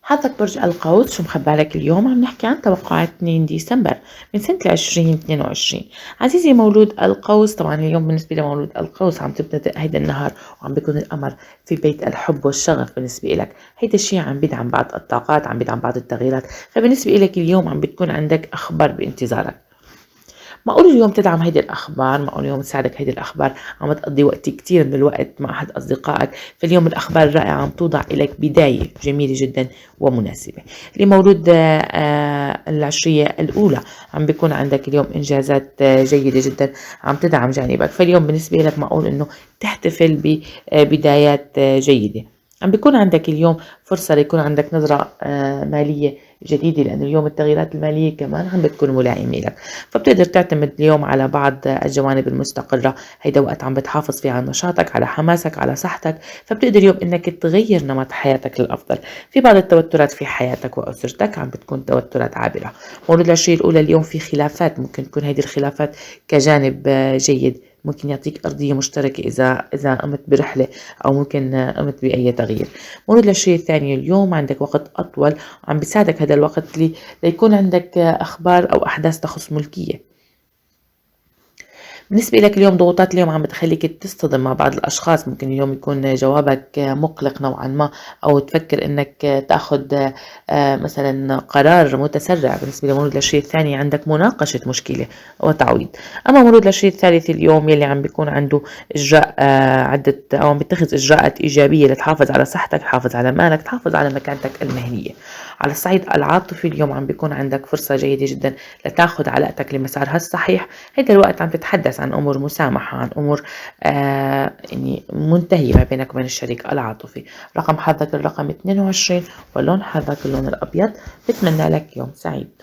حظك برج القوس، شو مخبى لك اليوم؟ عم نحكي عن توقعات 2 ديسمبر من سنة 2022. عزيزي مولود القوس، طبعا اليوم بالنسبة لمولود القوس عم تبتدأ هيدا النهار وعم بيكون القمر في بيت الحب والشغف بالنسبة لك. هيدا الشيء عم بيدعم بعض الطاقات، عم بيدعم بعض التغييرات، فبالنسبة لك اليوم عم بتكون عندك أخبار بانتظارك. معقول اليوم تدعم هيدي الأخبار، معقول اليوم تساعدك هيدي الأخبار، عم تقضي وقت كتير من الوقت مع أحد أصدقائك. فاليوم الأخبار الرائعة عم توضع إليك بداية جميلة جدا ومناسبة. لمولود العشرية الأولى عم بيكون عندك اليوم إنجازات جيدة جدا عم تدعم جانبك. فاليوم بالنسبة لك معقول إنه تحتفل ببدايات جيدة. عم بيكون عندك اليوم فرصة ليكون عندك نظرة مالية جديدة، لأن اليوم التغييرات المالية كمان عم بتكون ملائمة لك، فبتقدر تعتمد اليوم على بعض الجوانب المستقرة. هيدا وقت عم بتحافظ فيه على نشاطك، على حماسك، على صحتك، فبتقدر اليوم انك تغير نمط حياتك للأفضل. في بعض التوترات في حياتك وأسرتك عم بتكون توترات عابرة. مولود العشرية الأولى اليوم في خلافات، ممكن تكون هيدي الخلافات كجانب جيد، ممكن يعطيك أرضية مشتركة إذا قمت برحلة أو ممكن قمت بأي تغيير. مولود العشرية الثانية اليوم عندك وقت أطول، عم بيساعدك هذا الوقت ليكون عندك أخبار أو أحداث تخص ملكية. بالنسبة لك اليوم ضغوطات اليوم عم بتخليك تصطدم مع بعض الأشخاص، ممكن اليوم يكون جوابك مقلق نوعا ما، أو تفكر إنك تاخد مثلا قرار متسرع. بالنسبة لمولود العشرية الثانية عندك مناقشة مشكلة وتعويض. أما مولود العشرية الثالث اليوم يلي عم بيكون عنده إجراء عدة، أو عم بيتخذ إجراءات إيجابية لتحافظ على صحتك، تحافظ على مالك، تحافظ على مكانتك المهنية. على الصعيد العاطفي اليوم عم بيكون عندك فرصة جيدة جدا لتاخد علاقتك لمسارها الصحيح. هيدا الوقت عم تتحدث عن أمور مسامحة، عن أمور يعني منتهية ما بينك وبين الشريك العاطفي. رقم حظك الرقم 22، ولون حظك اللون الأبيض. بتمنى لك يوم سعيد.